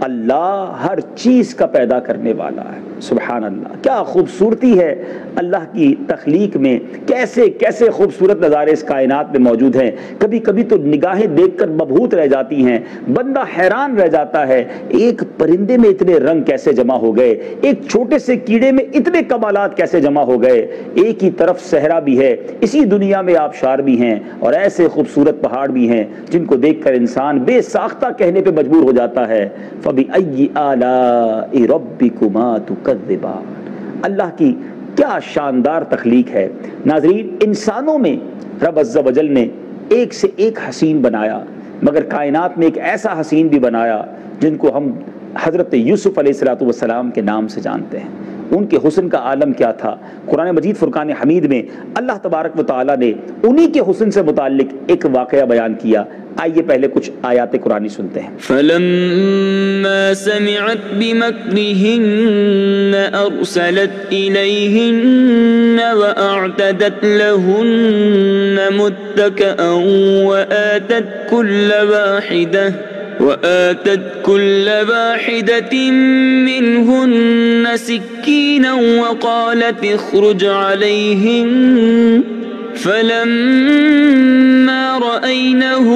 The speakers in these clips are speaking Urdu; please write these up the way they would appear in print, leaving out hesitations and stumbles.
اللہ ہر چیز کا پیدا کرنے والا ہے۔ سبحان اللہ، کیا خوبصورتی ہے اللہ کی تخلیق میں، کیسے کیسے خوبصورت نظارے اس کائنات میں موجود ہیں۔ کبھی کبھی تو نگاہیں دیکھ کر مبہوت رہ جاتی ہیں، بندہ حیران رہ جاتا ہے ایک پرندے میں اتنے رنگ کیسے جمع ہو گئے، ایک چھوٹے سے کیڑے میں اتنے کمالات کیسے جمع ہو گئے۔ ایک ہی طرف صحرا بھی ہے، اسی دنیا میں آبشار بھی ہیں، اور ایسے خوبصورت پہاڑ بھی ہیں جن کو دیکھ کر انسان بے ساختہ کہنے پہ مجبور ہو جاتا ہے فَبِأَيِّ آلَاءِ رَبِّكُمَا تُكَذِّبَانِ۔ اللہ کی کیا شاندار تخلیق ہے۔ ناظرین، انسانوں میں رب عز و جل نے ایک سے ایک حسین بنایا، مگر کائنات میں ایک ایسا حسین بھی بنایا جن کو ہم حضرت یوسف علیہ السلام کے نام سے جانتے ہیں۔ ان کے حسن کا عالم کیا تھا؟ قرآن مجید فرقان حمید میں اللہ تبارک و تعالیٰ نے انہی کے حسن سے متعلق ایک واقعہ بیان کیا۔ آئیے پہلے کچھ آیات قرآنی سنتے ہیں۔ فَلَمَّا سَمِعَتْ بِمَكْرِهِنَّ أَرْسَلَتْ إِلَيْهِنَّ وَأَعْتَدَتْ لَهُنَّ مُتَّكَأً وآتت كل واحدة منهن سكينا وقالت اخرج عليهن فلما رأينه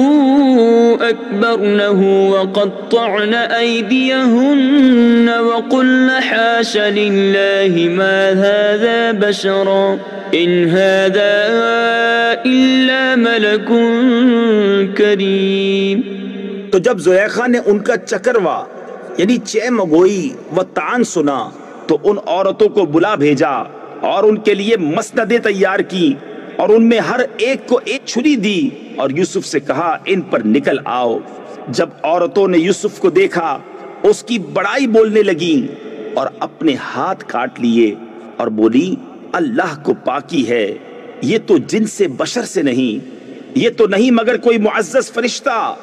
أكبرنه وقطعن أيديهن وقلن حاش لله ما هذا بشرا إن هذا إلا ملك كريم۔ تو جب زلیخا نے ان کا چکروا یعنی چہ مگوئی و تعان سنا تو ان عورتوں کو بلا بھیجا اور ان کے لیے مسندیں تیار کی اور ان میں ہر ایک کو ایک چھری دی اور یوسف سے کہا ان پر نکل آؤ۔ جب عورتوں نے یوسف کو دیکھا اس کی بڑائی بولنے لگیں اور اپنے ہاتھ کاٹ لیے اور بولی اللہ کو پاکی ہے، یہ تو جن سے بشر سے نہیں، یہ تو نہیں مگر کوئی معزز فرشتہ۔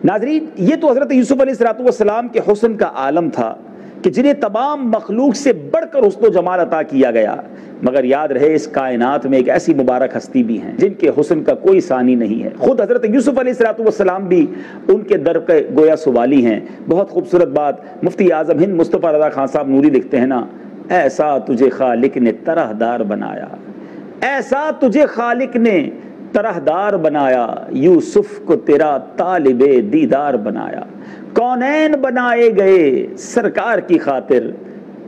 ناظرین، یہ تو حضرت یوسف علیہ السلام کے حسن کا عالم تھا کہ جنہیں تمام مخلوق سے بڑھ کر حسن و جمال عطا کیا گیا، مگر یاد رہے اس کائنات میں ایک ایسی مبارک ہستی بھی ہیں جن کے حسن کا کوئی ثانی نہیں ہے۔ خود حضرت یوسف علیہ السلام بھی ان کے در کے گویا سوالی ہیں۔ بہت خوبصورت بات مفتی اعظم ہند مصطفیٰ رضا خان صاحب نوری لکھتے ہیں نا، ایسا تجھے خالق نے طرح دار بنایا، ایسا تجھے خالق نے طرح دار بنایا، یوسف کو تیرا طالب دیدار بنایا، کونین بنائے گئے سرکار کی خاطر،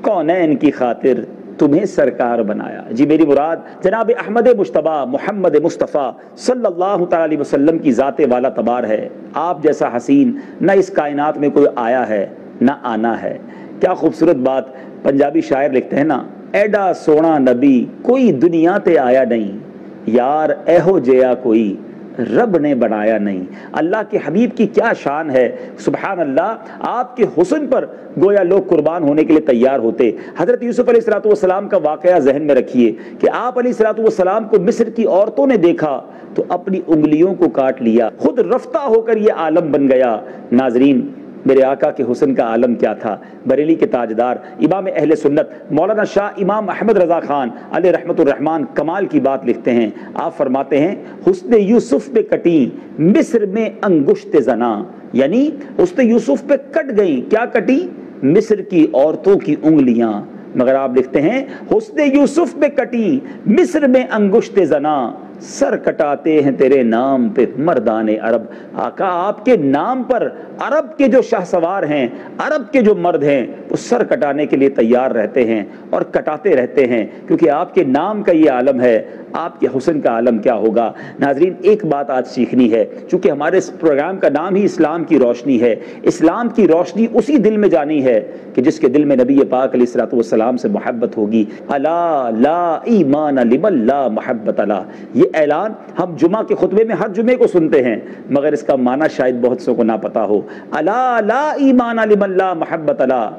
کونین کی خاطر تمہیں سرکار بنایا۔ جی میری مراد جناب احمد مجتبیٰ محمد مصطفیٰ صلی اللہ تعالی علیہ وسلم کی ذات والا تبار ہے۔ آپ جیسا حسین نہ اس کائنات میں کوئی آیا ہے نہ آنا ہے۔ کیا خوبصورت بات پنجابی شاعر لکھتے ہیں نا، ایڈا سونا نبی کوئی دنیا تے آیا نہیں، یار ایہو جیا کوئی رب نے بنایا نہیں۔ اللہ کے حبیب کی کیا شان ہے، سبحان اللہ۔ آپ کے حسن پر گویا لوگ قربان ہونے کے لیے تیار ہوتے۔ حضرت یوسف علیہ السلام کا واقعہ ذہن میں رکھیے کہ آپ علیہ السلام کو مصر کی عورتوں نے دیکھا تو اپنی انگلیوں کو کاٹ لیا، خود رفتہ ہو کر یہ عالم بن گیا۔ ناظرین، میرے آقا کے حسن کا عالم کیا تھا۔ بریلی کے تاجدار امام اہل سنت مولانا شاہ امام احمد رضا خان علیہ رحمت الرحمان کمال کی بات لکھتے ہیں۔ آپ فرماتے ہیں حسن یوسف پہ کٹی مصر میں انگشت زنا، یعنی حسن یوسف پہ کٹ گئی، کیا کٹی؟ مصر کی عورتوں کی انگلیاں۔ مگر آپ لکھتے ہیں حسن یوسف پہ کٹی مصر میں انگشت زنا، سر کٹاتے ہیں تیرے نام پہ مردان عرب۔ آقا آپ کے نام پر عرب کے جو شاہ سوار ہیں، عرب کے جو مرد ہیں، وہ سر کٹانے کے لیے تیار رہتے ہیں اور کٹاتے رہتے ہیں، کیونکہ آپ کے نام کا یہ عالم ہے۔ آپ کے حسن کا عالم کیا ہوگا؟ ناظرین، ایک بات آج سیکھنی ہے، چونکہ ہمارے اس پروگرام کا نام ہی اسلام کی روشنی ہے۔ اسلام کی روشنی اسی دل میں جانی ہے کہ جس کے دل میں نبی پاک علیہ السلام سے محبت ہوگی۔ الا لا ایمان لمن لا محبت لا، یہ اعلان ہم جمعہ کے خطبے میں ہر جمعے کو سنتے ہیں، مگر اس کا معنی شاید بہت سو کو نہ پتا ہو۔ الا لا ایمان لمن لا محبت لا،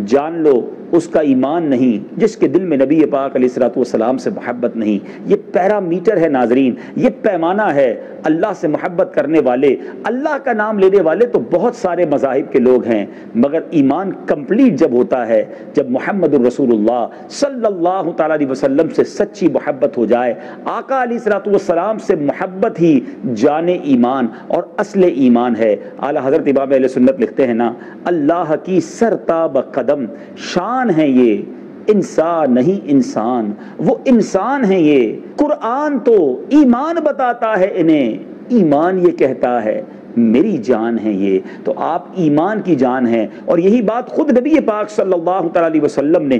جان لو اس کا ایمان نہیں جس کے دل میں نبی پاک علیہ السلام سے محبت نہیں۔ یہ پیرامیٹر ہے ناظرین، یہ پیمانہ ہے اللہ سے محبت کرنے والے، اللہ کا نام لینے والے تو بہت سارے مذاہب کے لوگ ہیں، مگر ایمان کمپلیٹ جب ہوتا ہے جب محمد الرسول اللہ صلی اللہ تعالیٰ علیہ وسلم سے سچی محبت ہو جائے۔ آقا علیہ الصلوۃ والسلام سے محبت ہی جان ایمان اور اصل ایمان ہے۔ اعلیٰ حضرت امام اہل سنت لکھتے ہیں نا، اللہ کی سرتاب قدم شان ہے یہ، انسان نہیں انسان، وہ انسان ہے یہ، قرآن تو ایمان بتاتا ہے انہیں، ایمان یہ کہتا ہے میری جان ہے یہ۔ تو آپ ایمان کی جان ہیں، اور یہی بات خود نبی پاک صلی اللہ تعالی علیہ وسلم نے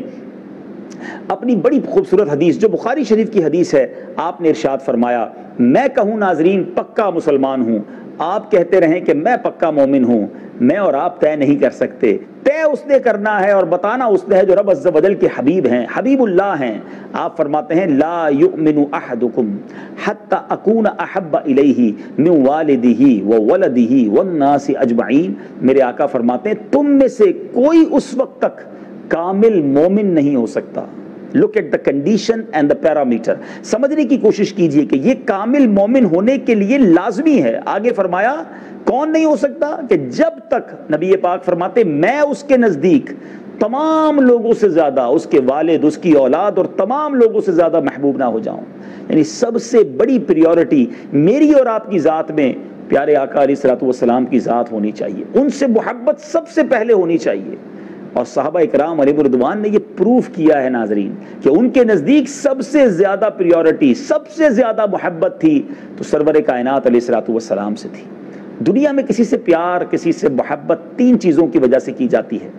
اپنی بڑی خوبصورت حدیث جو بخاری شریف کی حدیث ہے، آپ نے ارشاد فرمایا، میں کہوں ناظرین پکا مسلمان ہوں، آپ کہتے رہیں کہ میں پکا مومن ہوں، میں اور آپ طے نہیں کر سکتے، طے اس نے کرنا ہے اور بتانا اس نے ہے جو رب عز و جل کے حبیب ہیں، حبیب اللہ ہیں۔ آپ فرماتے ہیں لا یؤمن احدکم حتی اکون احب الیہ من والدہ وولدہ والناس اجمعین، میرے آقا فرماتے ہیں تم میں سے کوئی اس وقت تک کامل مومن نہیں ہو سکتا۔ Look at the condition and the parameter، سمجھنے کی کوشش کیجئے کہ یہ کامل مومن ہونے کے لیے لازمی ہے۔ آگے فرمایا کون نہیں ہو سکتا؟ کہ جب تک نبی پاک فرماتے میں اس کے نزدیک تمام لوگوں سے زیادہ، اس کے والد، اس کی اولاد اور تمام لوگوں سے زیادہ محبوب نہ ہو جاؤں۔ یعنی سب سے بڑی پریورٹی میری اور آپ کی ذات میں پیارے آقا علیہ الصلوۃ والسلام کی ذات ہونی چاہیے، ان سے محبت سب سے پہلے ہونی چاہیے۔ اور صحابہ اکرام علیہ رضوان نے یہ پروف کیا ہے ناظرین کہ ان کے نزدیک سب سے زیادہ پریورٹی، سب سے زیادہ محبت تھی تو سرور کائنات علیہ الصلوۃ والسلام سے تھی۔ دنیا میں کسی سے پیار، کسی سے محبت تین چیزوں کی وجہ سے کی جاتی ہے،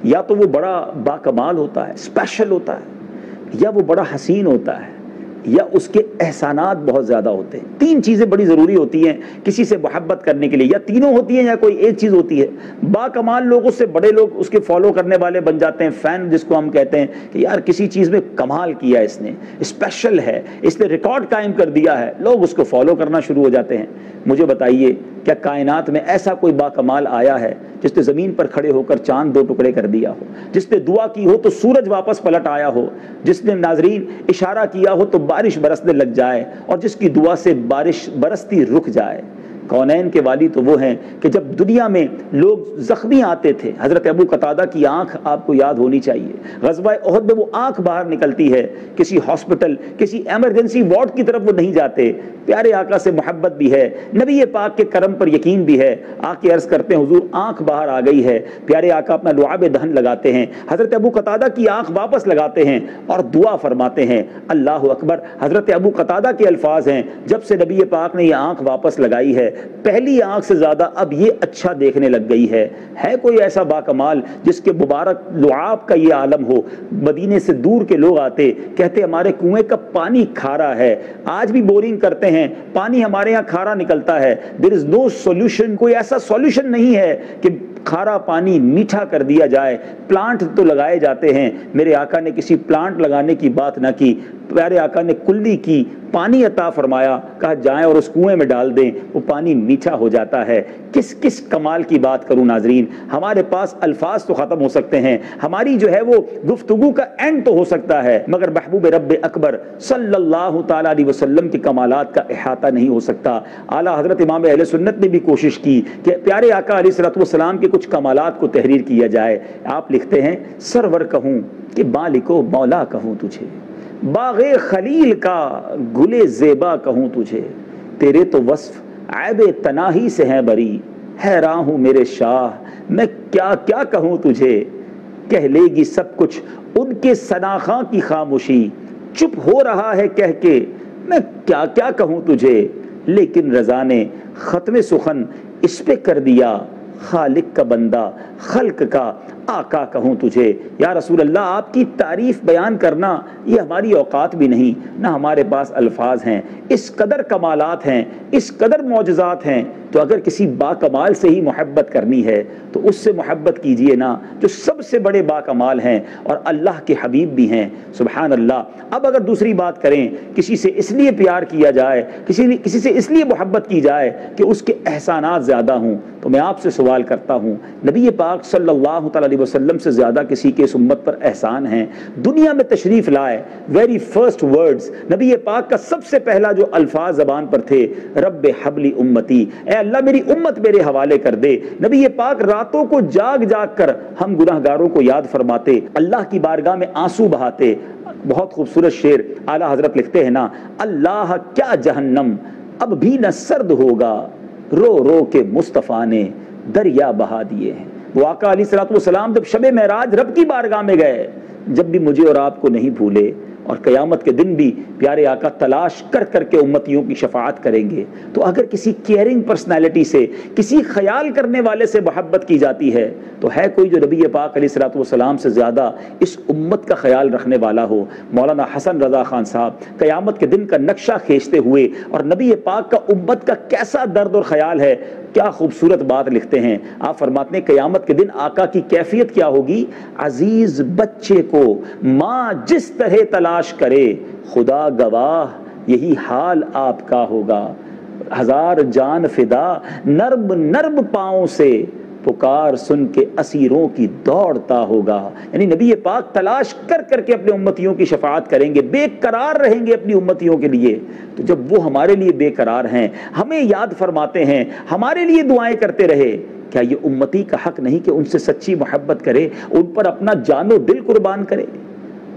یا تو وہ بڑا باکمال ہوتا ہے، اسپیشل ہوتا ہے، یا وہ بڑا حسین ہوتا ہے، یا اس کے احسانات بہت زیادہ ہوتے ہیں۔ تین چیزیں بڑی ضروری ہوتی ہیں کسی سے محبت کرنے کے لیے، یا تینوں ہوتی ہیں یا کوئی ایک چیز ہوتی ہے۔ باکمال لوگوں سے بڑے لوگ اس کے فالو کرنے والے بن جاتے ہیں، فین جس کو ہم کہتے ہیں کہ یار کسی چیز میں کمال کیا اس نے، اسپیشل ہے، اس نے ریکارڈ قائم کر دیا ہے، لوگ اس کو فالو کرنا شروع ہو جاتے ہیں۔ مجھے بتائیے کیا کائنات میں ایسا کوئی باکمال آیا ہے جس نے زمین پر کھڑے ہو کر چاند دو ٹکڑے کر دیا ہو، جس نے دعا کی ہو تو سورج واپس پلٹ آیا ہو، جس نے ناظرین اشارہ کیا ہو تو بارش برسنے لگ جائے، اور جس کی دعا سے بارش برستی رک جائے؟ کونین کے والی تو وہ ہیں کہ جب دنیا میں لوگ زخمی آتے تھے، حضرت ابو قتادہ کی آنکھ آپ کو یاد ہونی چاہیے، غزوہ احد میں وہ آنکھ باہر نکلتی ہے، کسی ہاسپٹل، کسی ایمرجنسی وارڈ کی طرف وہ نہیں جاتے، پیارے آقا سے محبت بھی ہے، نبی پاک کے کرم پر یقین بھی ہے، آ کے عرض کرتے ہیں حضور آنکھ باہر آ گئی ہے، پیارے آقا اپنا لعاب دہن لگاتے ہیں، حضرت ابو قتادہ کی آنکھ واپس لگاتے ہیں اور دعا فرماتے ہیں، اللہ اکبر۔ حضرت ابو قتادہ کے الفاظ ہیں، جب سے نبی پاک نے یہ آنکھ واپس لگائی ہے، پہلی آنکھ سے زیادہ اب یہ اچھا دیکھنے لگ گئی ہے۔ ہے کوئی ایسا باکمال جس کے مبارک لعاب کا یہ عالم ہو؟ مدینے سے دور کے لوگ آتے، کہتے ہمارے کنویں کا پانی کھارا ہے، آج بھی بورنگ کرتے ہیں، پانی ہمارے یہاں کھارا نکلتا ہے، there is no solution، کوئی ایسا سولوشن نہیں ہے کہ کھارا پانی میٹھا کر دیا جائے۔ پلانٹ تو لگائے جاتے ہیں، میرے آقا نے کسی پلانٹ لگانے کی بات نہ کی، پیارے آقا نے کلی کی، پانی عطا فرمایا، کہا جائیں اور اس کنویں میں ڈال دیں، وہ پانی میٹھا ہو جاتا ہے۔ کس کس کمال کی بات کروں ناظرین، ہمارے پاس الفاظ تو ختم ہو سکتے ہیں، ہماری جو ہے وہ گفتگو کا اینڈ تو ہو سکتا ہے، مگر محبوب رب اکبر صلی اللہ تعالیٰ علیہ وسلم کے کمالات کا احاطہ نہیں ہو سکتا۔ اعلیٰ حضرت امام اہل سنت نے بھی کوشش کی کہ پیارے آقا علیہ الصلوۃ والسلام کے کچھ کمالات کو تحریر کیا جائے۔ آپ لکھتے ہیں سرور کہوں کہ مالک و مولا کہوں تجھے، باغ خلیل کا گل زیبا کہوں تجھے، تیرے تو وصف عیب تناہی سے ہیں بری، حیران ہوں میرے شاہ میں کیا کیا کہوں تجھے، کہہ لے گی سب کچھ ان کے ثناخواں کی خاموشی، چپ ہو رہا ہے کہہ کے میں کیا کیا کہوں تجھے، لیکن رضا نے ختم سخن اس پہ کر دیا، خالق کا بندہ خلق کا آقا کہوں تجھے۔ یا رسول اللہ آپ کی تعریف بیان کرنا یہ ہماری اوقات بھی نہیں، نہ ہمارے پاس الفاظ ہیں، اس قدر کمالات ہیں، اس قدر معجزات ہیں تو اگر کسی باکمال سے ہی محبت کرنی ہے تو اس سے محبت کیجئے نا جو سب سے بڑے باکمال ہیں اور اللہ کے حبیب بھی ہیں. سبحان اللہ. اب اگر دوسری بات کریں، کسی سے اس لیے پیار کیا جائے، کسی سے اس لیے محبت کی جائے کہ اس کے احسانات زیادہ ہوں، تو میں آپ سے سوال کرتا ہوں، نبی پاک صلی اللہ تعالی علیہ وسلم سے زیادہ کسی کے اس امت پر احسان ہیں؟ دنیا میں تشریف لائے، ویری فرسٹ ورڈز نبی پاک کا سب سے پہلا جو الفاظ زبان پر تھے، رب حبلی امتی، اے اللہ میری امت میرے حوالے کر دے. نبی پاک راتوں کو جاگ جاگ کر ہم گناہگاروں کو یاد فرماتے، اللہ کی بارگاہ میں آنسو بہاتے. بہت خوبصورت شعر اعلیٰ حضرت لکھتے ہیں نا، اللہ کیا جہنم اب بھی نہ سرد ہوگا، رو رو کے مصطفیٰ نے دریا بہا دیے ہیں. وہ آقا علیہ الصلوۃ والسلام جب شب معراج رب کی بارگاہ میں گئے، جب بھی مجھے اور آپ کو نہیں بھولے، اور قیامت کے دن بھی پیارے آقا تلاش کر کر کے امتیوں کی شفاعت کریں گے. تو اگر کسی کیئرنگ پرسنالٹی سے، کسی خیال کرنے والے سے محبت کی جاتی ہے، تو ہے کوئی جو نبی پاک علیہ الصلوۃ والسلام سے زیادہ اس امت کا خیال رکھنے والا ہو؟ مولانا حسن رضا خان صاحب قیامت کے دن کا نقشہ کھینچتے ہوئے، اور نبی پاک کا امت کا کیسا درد اور خیال ہے، کیا خوبصورت بات لکھتے ہیں. آپ فرماتے ہیں قیامت کے دن آقا کی کیفیت کیا ہوگی؟ عزیز بچے کو ماں جس طرح تلاش کرے، خدا گواہ یہی حال آپ کا ہوگا. ہزار جان فدا نرم نرم پاؤں سے، پکار سن کے اسیروں کی دوڑتا ہوگا. یعنی نبی پاک تلاش کر کر کے اپنے امتیوں کی شفاعت کریں گے، بے قرار رہیں گے اپنی امتیوں کے لیے. تو جب وہ ہمارے لیے بے قرار ہیں، ہمیں یاد فرماتے ہیں، ہمارے لیے دعائیں کرتے رہے، کیا یہ امتی کا حق نہیں کہ ان سے سچی محبت کرے، ان پر اپنا جان و دل قربان کرے؟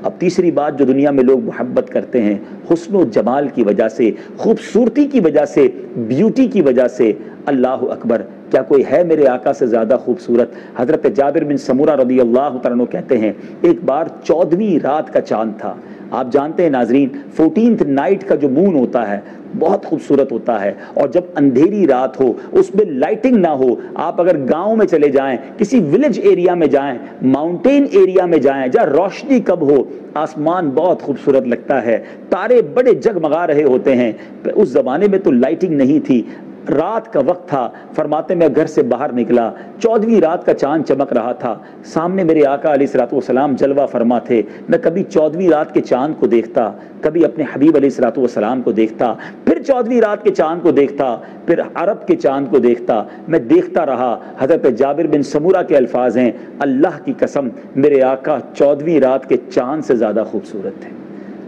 اب تیسری بات جو دنیا میں لوگ محبت کرتے ہیں، حسن و جمال کی وجہ سے، خوبصورتی کی وجہ سے، بیوٹی کی وجہ سے. اللہ اکبر، کیا کوئی ہے میرے آقا سے زیادہ خوبصورت؟ حضرت جابر بن سمورہ رضی اللہ تعالیٰ عنہ کہتے ہیں، ایک بار 14ویں رات کا چاند تھا. آپ جانتے ہیں ناظرین، 14th نائٹ کا جو مون ہوتا ہے بہت خوبصورت ہوتا ہے، اور جب اندھیری رات ہو، اس میں لائٹنگ نہ ہو، آپ اگر گاؤں میں چلے جائیں، کسی ولیج ایریا میں جائیں، ماؤنٹین ایریا میں جائیں، جہاں روشنی کب ہو، آسمان بہت خوبصورت لگتا ہے، تارے بڑے جگمگا رہے ہوتے ہیں. اس زمانے میں تو لائٹنگ نہیں تھی، رات کا وقت تھا. فرماتے میں گھر سے باہر نکلا، 14ویں رات کا چاند چمک رہا تھا، سامنے میرے آقا علیہ الصلوۃ والسلام جلوہ فرما تھے. میں کبھی 14ویں رات کے چاند کو دیکھتا، کبھی اپنے حبیب علیہ الصلوۃ والسلام کو دیکھتا، پھر 14ویں رات کے چاند کو دیکھتا، پھر عرب کے چاند کو دیکھتا. میں دیکھتا رہا. حضرت جابر بن سمورہ کے الفاظ ہیں، اللہ کی قسم میرے آقا 14ویں رات کے چاند سے زیادہ خوبصورت تھے.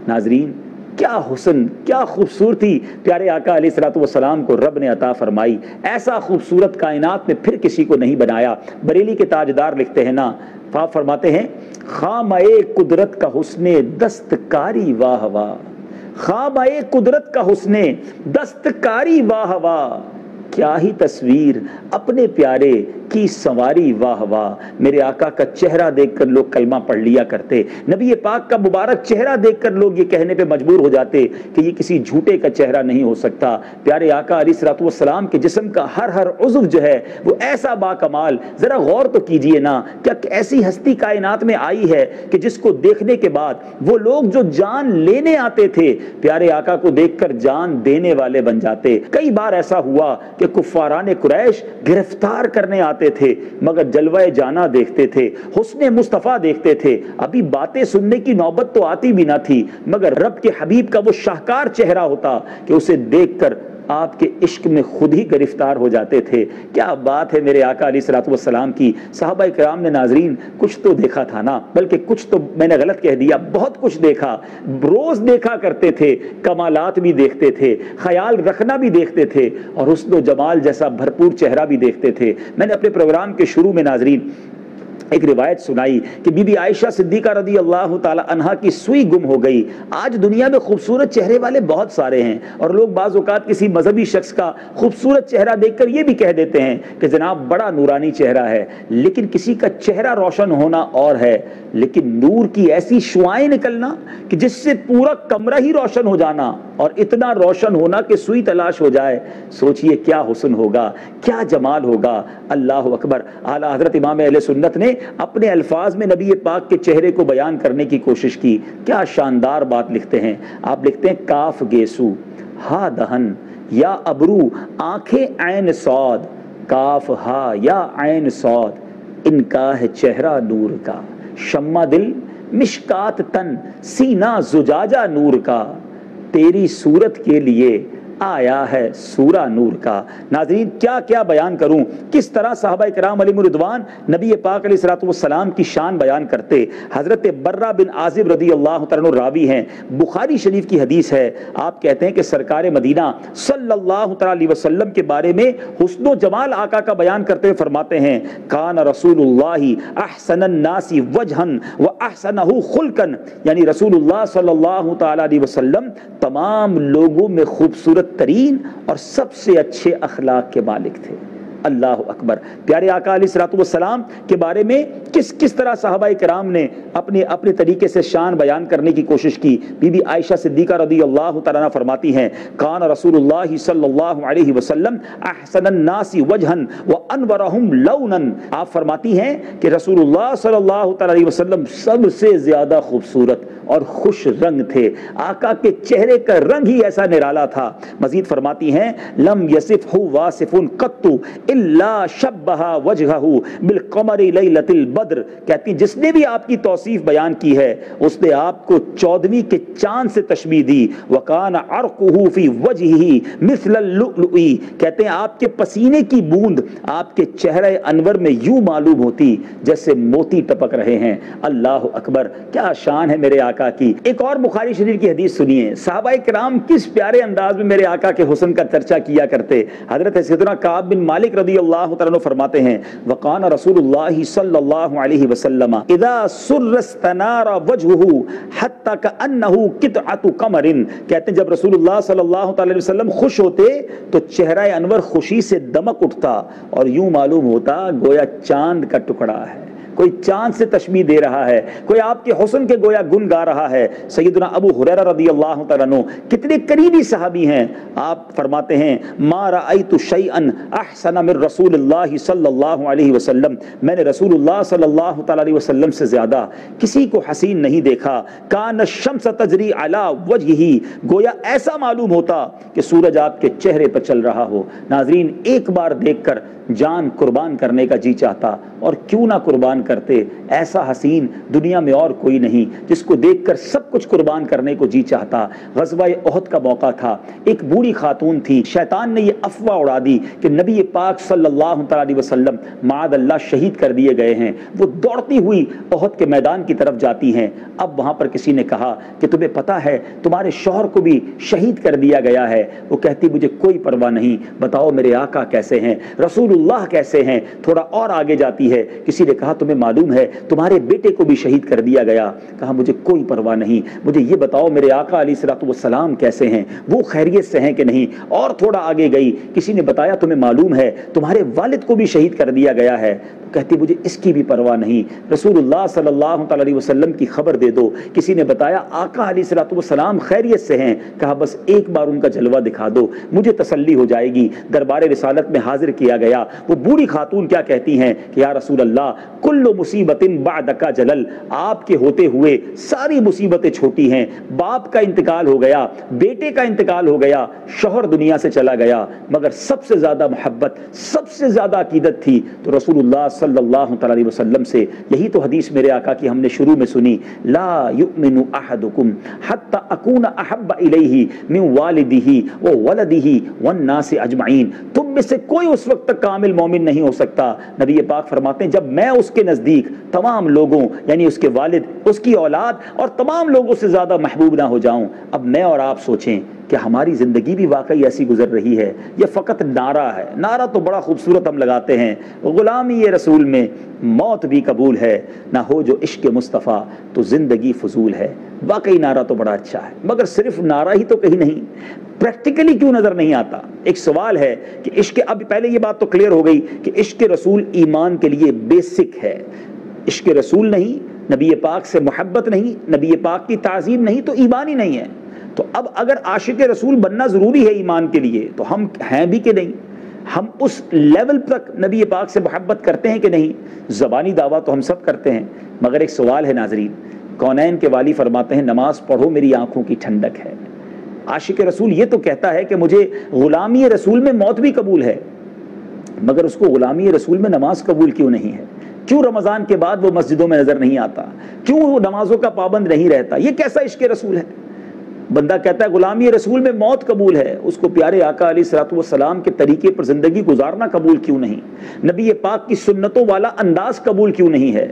ناظرین، کیا حسن، کیا خوبصورتی پیارے آقا علیہ الصلوۃ والسلام کو رب نے عطا فرمائی. ایسا خوبصورت کائنات میں پھر کسی کو نہیں بنایا. بریلی کے تاجدار لکھتے ہیں نا، آپ فرماتے ہیں، خامہ قدرت کا حسن دستکاری واہ واہ، خامہ قدرت کا حسن دستکاری واہ واہ، کیا ہی تصویر اپنے پیارے کی سواری واہ واہ. میرے آقا کا چہرہ دیکھ کر لوگ کلمہ پڑھ لیا کرتے، نبی پاک کا مبارک چہرہ دیکھ کر لوگ یہ کہنے پہ مجبور ہو جاتے کہ یہ کسی جھوٹے کا چہرہ نہیں ہو سکتا. پیارے آقا علیہ الصلوۃ والسلام کے جسم کا ہر عضو جو ہے وہ ایسا با کمال. ذرا غور تو کیجئے نا، کیا ایسی ہستی کائنات میں آئی ہے کہ جس کو دیکھنے کے بعد وہ لوگ جو جان لینے آتے تھے پیارے آقا کو دیکھ کر جان دینے والے بن جاتے. کئی بار ایسا ہوا کہ کفاران قریش گرفتار کرنے آتے تھے، مگر جلوہ جانا دیکھتے تھے، حسن مصطفیٰ دیکھتے تھے. ابھی باتیں سننے کی نوبت تو آتی بھی نہ تھی، مگر رب کے حبیب کا وہ شاہکار چہرہ ہوتا کہ اسے دیکھ کر آپ کے عشق میں خود ہی گرفتار ہو جاتے تھے. کیا بات ہے میرے آقا علیہ الصلوۃ والسلام کی. صحابہ کرام نے ناظرین کچھ تو دیکھا تھا نا، بلکہ کچھ تو میں نے غلط کہہ دیا، بہت کچھ دیکھا. روز دیکھا کرتے تھے، کمالات بھی دیکھتے تھے، خیال رکھنا بھی دیکھتے تھے، اور حسن و جمال جیسا بھرپور چہرہ بھی دیکھتے تھے. میں نے اپنے پروگرام کے شروع میں ناظرین ایک روایت سنائی کہ بی بی عائشہ صدیقہ رضی اللہ تعالی عنہا کی سوئی گم ہو گئی. آج دنیا میں خوبصورت چہرے والے بہت سارے ہیں، اور لوگ بعض اوقات کسی مذہبی شخص کا خوبصورت چہرہ دیکھ کر یہ بھی کہہ دیتے ہیں کہ جناب بڑا نورانی چہرہ ہے. لیکن کسی کا چہرہ روشن ہونا اور ہے، لیکن نور کی ایسی شعائیں نکلنا کہ جس سے پورا کمرہ ہی روشن ہو جانا، اور اتنا روشن ہونا کہ سوئی تلاش ہو جائے. سوچئے کیا حسن ہوگا، کیا جمال ہوگا. اللہ اکبر. اعلیٰ حضرت امام اہل سنت نے اپنے الفاظ میں نبی پاک کے چہرے کو بیان کرنے کی کوشش کی. کیا شاندار بات لکھتے ہیں. آپ لکھتے ہیں، کاف گیسو ہا دہن یا ابرو آنکھیں عین صاد، کاف ہا یا عین صاد، ان کا ہے چہرہ نور کا، شمع دل مشکات تن سینہ زجاجہ نور کا، تیری صورت کے لیے آیا ہے سورہ نور کا۔ ناظرین کیا کیا بیان کروں، کس طرح صحابہ کرام علیہم رضوان نبی پاک علیہ الصلوۃ والسلام کی شان بیان کرتے۔ حضرت برہ بن عازب رضی اللہ تعالیٰ عنہ راوی ہیں، بخاری شریف کی حدیث ہے، آپ کہتے ہیں کہ سرکار مدینہ صلی اللہ تعالیٰ علیہ وسلم کے بارے میں حسن و جمال آقا کا بیان کرتے ہوئے فرماتے ہیں، کان رسول اللہ احسن الناس وجہا واحسنہ خلقا، یعنی رسول اللہ صلی اللہ تعالیٰ علیہ وسلم تمام لوگوں میں خوبصورت ترین اور سب سے اچھے اخلاق کے مالک تھے۔ اللہ اکبر۔ پیارے آقا علیہ الصلوۃ والسلام کے بارے میں کس طرح صحابہ کرام نے اپنے طریقے سے شان بیان کرنے کی کوشش کی۔ بی بی عائشہ صدیقہ رضی اللہ تعالیٰ عنہ فرماتی ہیں، کان رسول اللہ صلی اللہ علیہ وسلم احسن الناس وجہا وانورہم لونا، آپ فرماتی ہیں کہ رسول اللہ صلی اللہ تعالیٰ علیہ وسلم سب سے زیادہ خوبصورت اور خوش رنگ تھے، آقا کے چہرے کا رنگ ہی ایسا نرالا تھا۔ مزید فرماتی ہیں، لم یصفہ واصف قط الا شبہ وجہہ بالقمر لیلۃ البدر، کہتی ہیں جس نے بھی آپ کی توصیف بیان کی ہے اس نے آپ کو 14ویں کے چاند سے تشبیہ دی۔ وکان عرقہ فی وجہہ مثل اللؤلؤ، کہتے ہیں آپ کے پسینے کی بوند آپ کے چہرہ انور میں یوں معلوم ہوتی جیسے موتی ٹپک رہے ہیں۔ اللہ اکبر، کیا شان ہے میرے آقا کی۔ ایک اور بخاری شریف کی حدیث سنیے، صحابہ کرام کس پیارے انداز میں میرے آقا کے حسن کا چرچا کیا کرتے۔ حضرت سیدنا کعب بن مالک رضی اللہ تعالیٰ فرماتے ہیں، وقان رسول اللہ صلی اللہ علیہ وسلم اذا سر استنار وجهه حتى كأنه قطعة قمر، کہتے ہیں جب رسول اللہ صلی اللہ علیہ وسلم خوش ہوتے تو چہرہ انور خوشی سے دمک اٹھتا اور یوں معلوم ہوتا گویا چاند کا ٹکڑا ہے، کوئی چاند سے تشبیہ دے رہا ہے، کوئی آپ کے حسن کے گویا گن گا رہا ہے۔ سیدنا ابو ہریرہ رضی اللہ تعالیٰ عنہ کتنے قریبی صحابی ہیں، آپ فرماتے ہیں، ما رأیت شیئا احسن من رسول اللہ صلی اللہ علیہ وسلم، میں نے رسول اللہ صلی اللہ تعالیٰ علیہ وسلم سے زیادہ کسی کو حسین نہیں دیکھا۔ کان الشمس تجری علی وجہہ، گویا ایسا معلوم ہوتا کہ سورج آپ کے چہرے پر چل رہا ہو۔ ناظرین ایک بار دیکھ کر جان قربان کرنے کا جی چاہتا، اور کیوں نہ قربان کرتے، ایسا حسین دنیا میں اور کوئی نہیں جس کو دیکھ کر سب کچھ قربان کرنے کو جی چاہتا۔ غزوہ احد کا موقع تھا، ایک بوڑھی خاتون تھی، شیطان نے یہ افواہ اڑا دی کہ نبی پاک صلی اللہ تعالی وسلم معاذ اللہ شہید کر دیے گئے ہیں۔ وہ دوڑتی ہوئی احد کے میدان کی طرف جاتی ہیں۔ اب وہاں پر کسی نے کہا کہ تمہیں پتہ ہے تمہارے شوہر کو بھی شہید کر دیا گیا ہے۔ وہ کہتی مجھے کوئی پرواہ نہیں، بتاؤ میرے آقا کیسے ہیں، رسول اللہ کیسے ہیں۔ تھوڑا اور آگے جاتی ہے، کسی نے کہا تمہیں معلوم ہے تمہارے بیٹے کو بھی شہید کر دیا گیا۔ کہا مجھے کوئی پرواہ نہیں، مجھے یہ بتاؤ میرے آقا علیہ الصلوۃ والسلام کیسے ہیں، وہ خیریت سے ہیں کہ نہیں۔ اور تھوڑا آگے گئی، کسی نے بتایا تمہیں معلوم ہے تمہارے والد کو بھی شہید کر دیا گیا ہے۔ کہتی مجھے اس کی بھی پرواہ نہیں، رسول اللہ صلی اللہ تعالی علیہ وسلم کی خبر دے دو۔ کسی نے بتایا آقا علیہ الصلوۃ والسلام خیریت سے ہیں۔ کہا بس ایک بار ان کا جلوہ دکھا دو، مجھے تسلی ہو جائے گی۔ دربار رسالت میں حاضر کیا گیا۔ وہ بوڑھی خاتون کیا کہتی ہیں کہ یا رسول اللہ کل مصیبت بعدک جلل، آپ کے ہوتے ہوئے ساری مصیبتیں چھوٹی ہیں۔ باپ کا انتقال ہو گیا، بیٹے کا انتقال ہو گیا، شوہر دنیا سے چلا گیا، مگر سب سے زیادہ محبت، سب سے زیادہ عقیدت تھی تو رسول اللہ صلی اللہ تعالی علیہ وسلم سے۔ یہی تو حدیث میرے آقا کی ہم نے شروع میں سنی، لا یؤمن احدکم حتی اکون احب الیہ من والدہ وولدہ والناس اجمعین، تم میں سے کوئی اس وقت تک کامل مومن نہیں ہو سکتا، نبی پاک فرماتے ہیں، جب میں اس کے نزدیک تمام لوگوں یعنی اس کے والد، اس کی اولاد اور تمام لوگوں سے زیادہ محبوب نہ ہو جاؤں۔ اب میں اور آپ سوچیں کہ ہماری زندگی بھی واقعی ایسی گزر رہی ہے، یہ فقط نعرہ ہے؟ نعرہ تو بڑا خوبصورت ہم لگاتے ہیں، غلامی رسول میں موت بھی قبول ہے، نہ ہو جو عشق مصطفیٰ تو زندگی فضول ہے۔ واقعی نعرہ تو بڑا اچھا ہے، مگر صرف نعرہ ہی تو کہیں نہیں، پریکٹیکلی کیوں نظر نہیں آتا؟ ایک سوال ہے کہ عشق، اب پہلے یہ بات تو کلیئر ہو گئی کہ عشق رسول ایمان کے لیے بیسک ہے۔ عشق رسول نہیں، نبی پاک سے محبت نہیں، نبی پاک کی تعظیم نہیں تو ایمان ہی نہیں ہے۔ تو اب اگر عاشق رسول بننا ضروری ہے ایمان کے لیے تو ہم ہیں بھی کہ نہیں؟ ہم اس لیول تک نبی پاک سے محبت کرتے ہیں کہ نہیں؟ زبانی دعویٰ تو ہم سب کرتے ہیں، مگر ایک سوال ہے ناظرین، کونین کے والی فرماتے ہیں نماز پڑھو میری آنکھوں کی ٹھنڈک ہے، عاشق رسول یہ تو کہتا ہے کہ مجھے غلامی رسول میں موت بھی قبول ہے، مگر اس کو غلامی رسول میں نماز قبول کیوں نہیں ہے؟ کیوں رمضان کے بعد وہ مسجدوں میں نظر نہیں آتا؟ کیوں وہ نمازوں کا پابند نہیں رہتا؟ یہ کیسا عشق رسول ہے؟ بندہ کہتا ہے غلامی رسول میں موت قبول ہے، اس کو پیارے آقا علیہ الصلوۃ والسلام کے طریقے پر زندگی گزارنا قبول کیوں نہیں؟ نبی پاک کی سنتوں والا انداز قبول کیوں نہیں ہے؟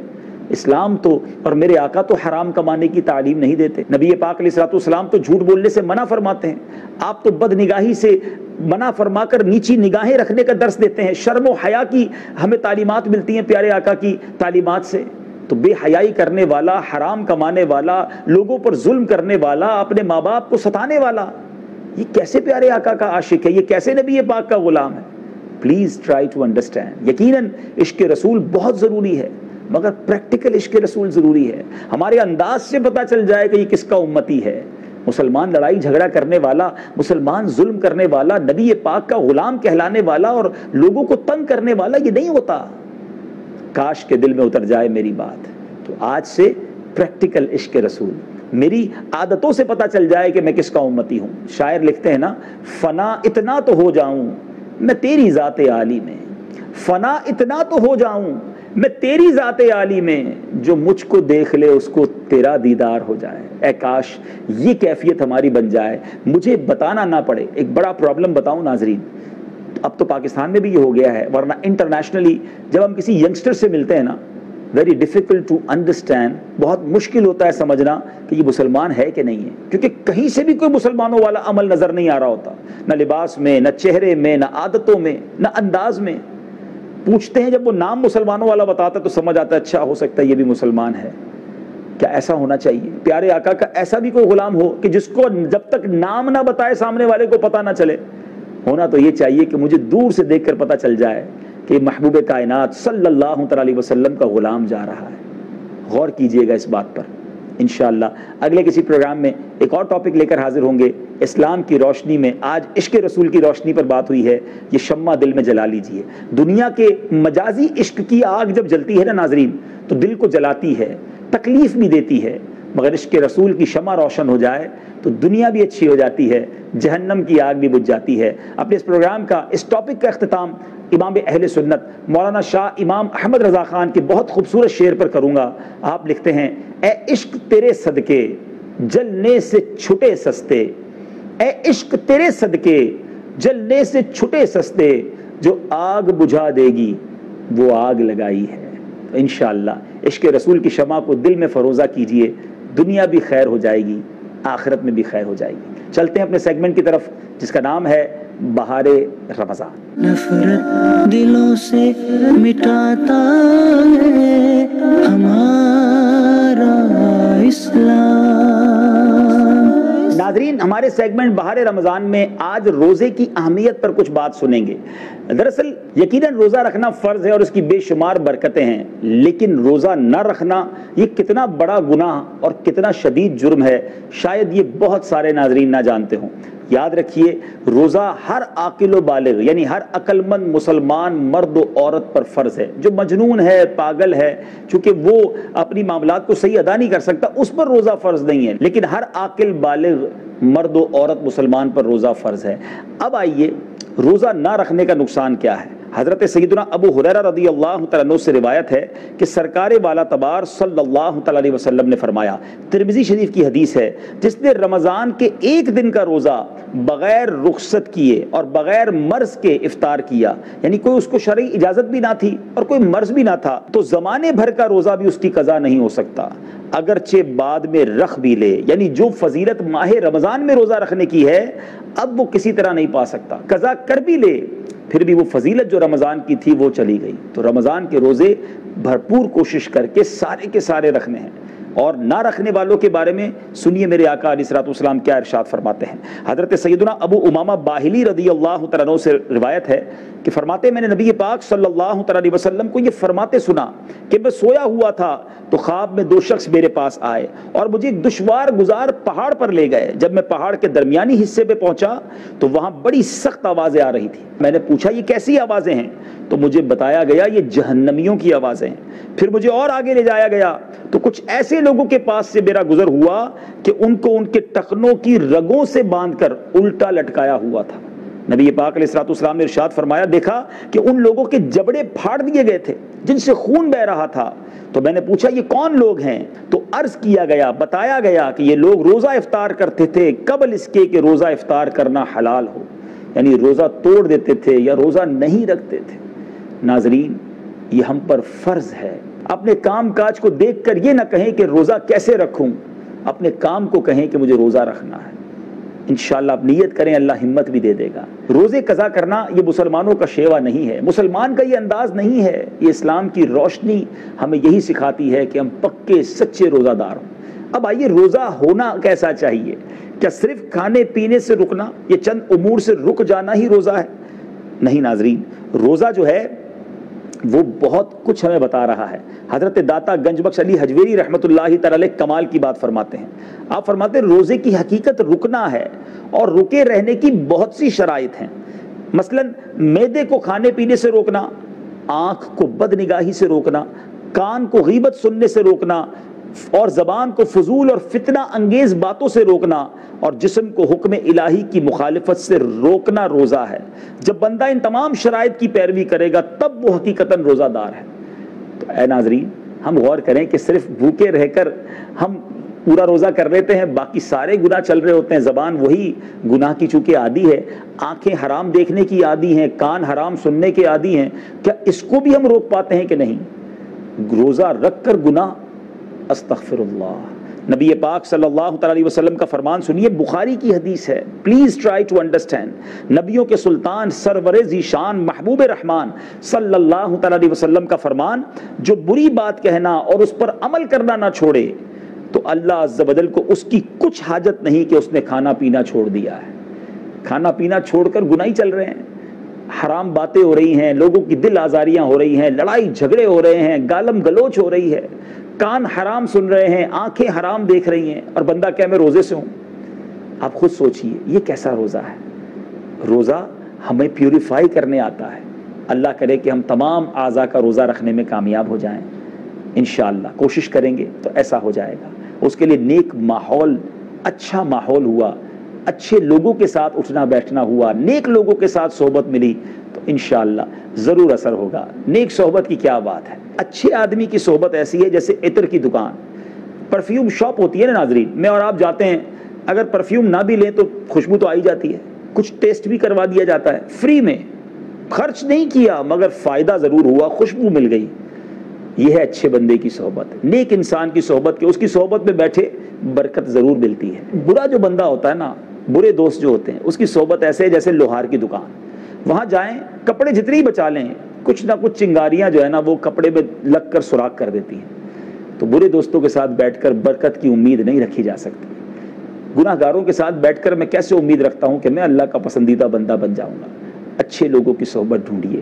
اسلام تو اور میرے آقا تو حرام کمانے کی تعلیم نہیں دیتے، نبی پاک علیہ الصلوۃ والسلام تو جھوٹ بولنے سے منع فرماتے ہیں، آپ تو بد نگاہی سے منع فرما کر نیچی نگاہیں رکھنے کا درس دیتے ہیں، شرم و حیا کی ہمیں تعلیمات ملتی ہیں پیارے آقا کی تعلیمات سے۔ تو بے حیائی کرنے والا، حرام کمانے والا، لوگوں پر ظلم کرنے والا، اپنے ماں باپ کو ستانے والا، یہ کیسے پیارے آقا کا عاشق ہے؟ یہ کیسے نبی پاک کا غلام ہے؟ Please try to understand. یقیناً عشق رسول بہت ضروری ہے، مگر پریکٹیکل عشق رسول ضروری ہے۔ ہمارے انداز سے پتہ چل جائے کہ یہ کس کا امتی ہے۔ مسلمان لڑائی جھگڑا کرنے والا، مسلمان ظلم کرنے والا، نبی پاک کا غلام کہلانے والا اور لوگوں کو تنگ کرنے والا یہ نہیں ہوتا۔ کاش کے دل میں اتر جائے میری بات۔ تو آج سے پریکٹیکل عشق رسول، میری عادتوں سے پتہ چل جائے کہ میں کس کا امتی ہوں۔ شاعر لکھتے ہیں نا، فنا اتنا تو ہو جاؤں میں تیری ذات عالی میں، فنا اتنا تو ہو جاؤں میں تیری ذات عالی میں، جو مجھ کو دیکھ لے اس کو تیرا دیدار ہو جائے۔ اے کاش یہ کیفیت ہماری بن جائے، مجھے بتانا نہ پڑے۔ ایک بڑا پرابلم بتاؤں ناظرین، اب تو پاکستان میں بھی یہ ہو گیا ہے، ورنہ انٹرنیشنلی جب ہم کسی ینگسٹر سے ملتے ہیں نا، ویری ڈیفیکلٹ ٹو انڈرسٹینڈ، بہت مشکل ہوتا ہے سمجھنا کہ یہ مسلمان ہے کہ نہیں ہے، کیونکہ کہیں سے بھی کوئی مسلمانوں والا عمل نظر نہیں آ رہا ہوتا، نہ لباس میں، نہ چہرے میں، نہ عادتوں میں، نہ انداز میں۔ پوچھتے ہیں جب وہ نام مسلمانوں والا بتاتا ہے تو سمجھ آتا ہے اچھا ہو سکتا ہے یہ بھی مسلمان ہے۔ کیا ایسا ہونا چاہیے؟ پیارے آقا کا ایسا بھی کوئی غلام ہو کہ جس کو جب تک نام نہ بتائے سامنے والے کو پتہ نہ چلے؟ ہونا تو یہ چاہیے کہ مجھے دور سے دیکھ کر پتہ چل جائے کہ محبوب کائنات صلی اللہ تعالی علیہ وسلم کا غلام جا رہا ہے۔ غور کیجئے گا اس بات پر۔ انشاءاللہ اگلے کسی پروگرام میں ایک اور ٹاپک لے کر حاضر ہوں گے۔ اسلام کی روشنی میں آج عشق رسول کی روشنی پر بات ہوئی ہے، یہ شمع دل میں جلا لیجئے۔ دنیا کے مجازی عشق کی آگ جب جلتی ہے نا ناظرین، تو دل کو جلاتی ہے، تکلیف بھی دیتی ہے، مگر عشق رسول کی شمع روشن ہو جائے تو دنیا بھی اچھی ہو جاتی ہے، جہنم کی آگ بھی بجھ جاتی ہے۔ اپنے اس پروگرام کا، اس ٹاپک کا اختتام امام اہل سنت مولانا شاہ امام احمد رضا خان کے بہت خوبصورت شعر پر کروں گا۔ آپ لکھتے ہیں، اے عشق تیرے صدقے جلنے سے چھٹے سستے، اے عشق تیرے صدقے جلنے سے چھٹے سستے، جو آگ بجھا دے گی وہ آگ لگائی ہے۔ انشاءاللہ عشق رسول کی شمع کو دل میں فروزہ کیجئے، دنیا بھی خیر ہو جائے گی، آخرت میں بھی خیر ہو جائے گی۔ چلتے ہیں اپنے سیگمنٹ کی طرف جس کا نام ہے بہار رمضان۔ نفرت دلوں سے مٹاتا ہے ہمارا اسلام۔ ناظرین، ہمارے سیگمنٹ بہار رمضان میں آج روزے کی اہمیت پر کچھ بات سنیں گے۔ دراصل یقیناً روزہ رکھنا فرض ہے اور اس کی بے شمار برکتیں ہیں، لیکن روزہ نہ رکھنا یہ کتنا بڑا گناہ اور کتنا شدید جرم ہے، شاید یہ بہت سارے ناظرین نہ جانتے ہوں۔ یاد رکھیے، روزہ ہر عاقل و بالغ یعنی ہر عقل مند مسلمان مرد و عورت پر فرض ہے۔ جو مجنون ہے، پاگل ہے، چونکہ وہ اپنی معاملات کو صحیح ادا نہیں کر سکتا، اس پر روزہ فرض نہیں ہے، لیکن ہر عاقل بالغ مرد و عورت مسلمان پر روزہ فرض ہے۔ اب آئیے، روزہ نہ رکھنے کا نقصان کیا ہے؟ حضرت سیدنا ابو ہریرہ رضی اللہ تعالیٰ عنہ سے روایت ہے کہ سرکار والا تبار صلی اللہ تعالیٰ علیہ وسلم نے فرمایا، ترمذی شریف کی حدیث ہے، جس نے رمضان کے ایک دن کا روزہ بغیر رخصت کیے اور بغیر مرض کے افطار کیا، یعنی کوئی اس کو شرعی اجازت بھی نہ تھی اور کوئی مرض بھی نہ تھا، تو زمانے بھر کا روزہ بھی اس کی قضا نہیں ہو سکتا، اگرچہ بعد میں رکھ بھی لے۔ یعنی جو فضیلت ماہ رمضان میں روزہ رکھنے کی ہے اب وہ کسی طرح نہیں پا سکتا، قضا کر بھی لے پھر بھی وہ فضیلت جو رمضان کی تھی وہ چلی گئی۔ تو رمضان کے روزے بھرپور کوشش کر کے سارے رکھنے ہیں، اور نہ رکھنے والوں کے بارے میں سنیے میرے آقا علیہ الصلوۃ والسلام کیا ارشاد فرماتے ہیں۔ حضرت سیدنا ابو امامہ باہلی رضی اللہ تعالیٰ عنہ سے روایت ہے کہ فرماتے میں نے نبی پاک صلی اللہ تعالیٰ علیہ وسلم کو یہ فرماتے سنا کہ میں سویا ہوا تھا تو خواب میں دو شخص میرے پاس آئے اور مجھے ایک دشوار گزار پہاڑ پر لے گئے۔ جب میں پہاڑ کے درمیانی حصے پہ پہنچا تو وہاں بڑی سخت آوازیں آ رہی تھی۔ میں نے پوچھا یہ کیسی آوازیں ہیں؟ تو تو مجھے بتایا گیا یہ جہنمیوں کی آوازیں ہیں. پھر مجھے اور آگے لے جایا گیا تو کچھ ایسے لوگوں کے پاس سے میرا گزر ہوا کہ ان کو ان کے ٹخنوں کی رگوں سے باندھ کر الٹا لٹکایا ہوا تھا. نبی پاک علیہ الصلوۃ والسلام نے ارشاد فرمایا، دیکھا کہ ان لوگوں کے جبڑے پھاڑ دیے گئے تھے جن سے خون بہ رہا تھا. تو میں نے پوچھا یہ کون لوگ ہیں؟ تو عرض کیا گیا، بتایا گیا کہ یہ لوگ روزہ افطار کرتے تھے قبل اس کے کہ روزہ افطار کرنا حلال ہو، یعنی روزہ توڑ دیتے تھے یا روزہ نہیں رکھتے تھے. ناظرین، یہ ہم پر فرض ہے. اپنے کام کاج کو دیکھ کر یہ نہ کہیں کہ روزہ کیسے رکھوں، اپنے کام کو کہیں کہ مجھے روزہ رکھنا ہے. انشاءاللہ آپ نیت کریں، اللہ ہمت بھی دے دے گا. روزے قضا کرنا یہ مسلمانوں کا شیوا نہیں ہے، مسلمان کا یہ انداز نہیں ہے. یہ اسلام کی روشنی ہمیں یہی سکھاتی ہے کہ ہم پکے سچے روزہ دار ہوں. اب آئیے، روزہ ہونا کیسا چاہیے؟ کیا صرف کھانے پینے سے رکنا، یہ چند امور سے رک جانا ہی روزہ ہے؟ نہیں ناظرین، روزہ جو ہے وہ بہت کچھ ہمیں بتا رہا ہے. حضرت داتا گنج بخش علی حجویری رحمۃ اللہ تعالی علیہ کمال کی بات فرماتے ہیں. آپ فرماتے ہیں روزے کی حقیقت رکنا ہے، اور رکے رہنے کی بہت سی شرائط ہیں. مثلا معدے کو کھانے پینے سے روکنا، آنکھ کو بد نگاہی سے روکنا، کان کو غیبت سننے سے روکنا، اور زبان کو فضول اور فتنہ انگیز باتوں سے روکنا، اور جسم کو حکم الہی کی مخالفت سے روکنا روزہ ہے. جب بندہ ان تمام شرائط کی پیروی کرے گا تب وہ حقیقتاً روزہ دار ہے. تو اے ناظرین، ہم غور کریں کہ صرف بھوکے رہ کر ہم پورا روزہ کر لیتے ہیں، باقی سارے گناہ چل رہے ہوتے ہیں. زبان وہی گناہ کی چونکہ عادی ہے، آنکھیں حرام دیکھنے کی عادی ہیں، کان حرام سننے کے عادی ہیں. کیا اس کو بھی ہم روک پاتے ہیں کہ نہیں؟ روزہ رکھ کر گناہ، استغفر اللہ. نبی پاک صلی اللہ تعالی علیہ وسلم کا فرمان سنیے، بخاری کی حدیث ہے. Please try to understand. نبیوں کے سلطان سرور ذیشان محبوب رحمان صلی اللہ تعالی علیہ وسلم کا فرمان، جو بری بات کہنا اور اس پر عمل کرنا نہ چھوڑے تو اللہ عز و جل کو اس کی کچھ حاجت نہیں کہ اس نے کھانا پینا چھوڑ دیا ہے. کھانا پینا چھوڑ کر گناہ ہی چل رہے ہیں، حرام باتیں ہو رہی ہیں، لوگوں کی دل آزاریاں ہو رہی ہیں، لڑائی جھگڑے ہو رہے ہیں، گالم گلوچ ہو رہی ہے، کان حرام سن رہے ہیں، آنکھیں حرام دیکھ رہی ہیں، اور بندہ کہے میں روزے سے ہوں. آپ خود سوچئے یہ کیسا روزہ ہے؟ روزہ ہمیں پیوریفائی کرنے آتا ہے. اللہ کرے کہ ہم تمام اعضاء کا روزہ رکھنے میں کامیاب ہو جائیں. انشاءاللہ کوشش کریں گے تو ایسا ہو جائے گا. اس کے لیے نیک ماحول، اچھا ماحول ہوا، اچھے لوگوں کے ساتھ اٹھنا بیٹھنا ہوا، نیک لوگوں کے ساتھ صحبت ملی تو انشاءاللہ ضرور اثر ہوگا. نیک صحبت کی کیا بات ہے؟ اچھے آدمی کی صحبت ایسی ہے جیسے عطر کی دکان، پرفیوم شاپ ہوتی ہے نا ناظرین. میں اور آپ جاتے ہیں، اگر پرفیوم نہ بھی لیں تو خوشبو تو آئی جاتی ہے، کچھ ٹیسٹ بھی کروا دیا جاتا ہے فری میں، خرچ نہیں کیا مگر فائدہ ضرور ہوا، خوشبو مل گئی. یہ ہے اچھے بندے کی صحبت، نیک انسان کی صحبت کے اس کی صحبت میں بیٹھے برکت ضرور ملتی ہے. برا جو بندہ ہوتا ہے نا، برے دوست جو ہوتے ہیں، اس کی صحبت ایسے ہے جیسے لوہار کی دکان. وہاں جائیں، کپڑے جتنی بچا لیں، کچھ نہ کچھ چنگاریاں جو ہے نا وہ کپڑے میں لگ کر سوراخ کر دیتی ہیں. تو برے دوستوں کے ساتھ بیٹھ کر برکت کی امید نہیں رکھی جا سکتی. گناہ گاروں کے ساتھ بیٹھ کر میں کیسے امید رکھتا ہوں کہ میں اللہ کا پسندیدہ بندہ بن جاؤں گا؟ اچھے لوگوں کی صحبت ڈھونڈیے،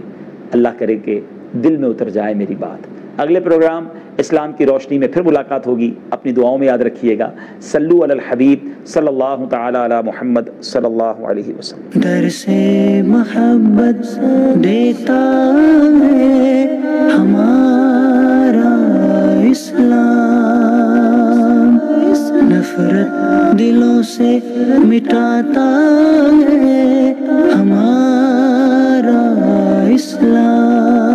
اللہ کرے کہ دل میں اتر جائے میری بات. اگلے پروگرام اسلام کی روشنی میں پھر ملاقات ہوگی. اپنی دعاؤں میں یاد رکھیے گا. صلو علی الحبیب صلی اللہ تعالی علی محمد صلی اللہ علیہ وسلم. درس محبت دیتا ہے ہمارا اسلام، نفرت دلوں سے مٹاتا ہے ہمارا اسلام.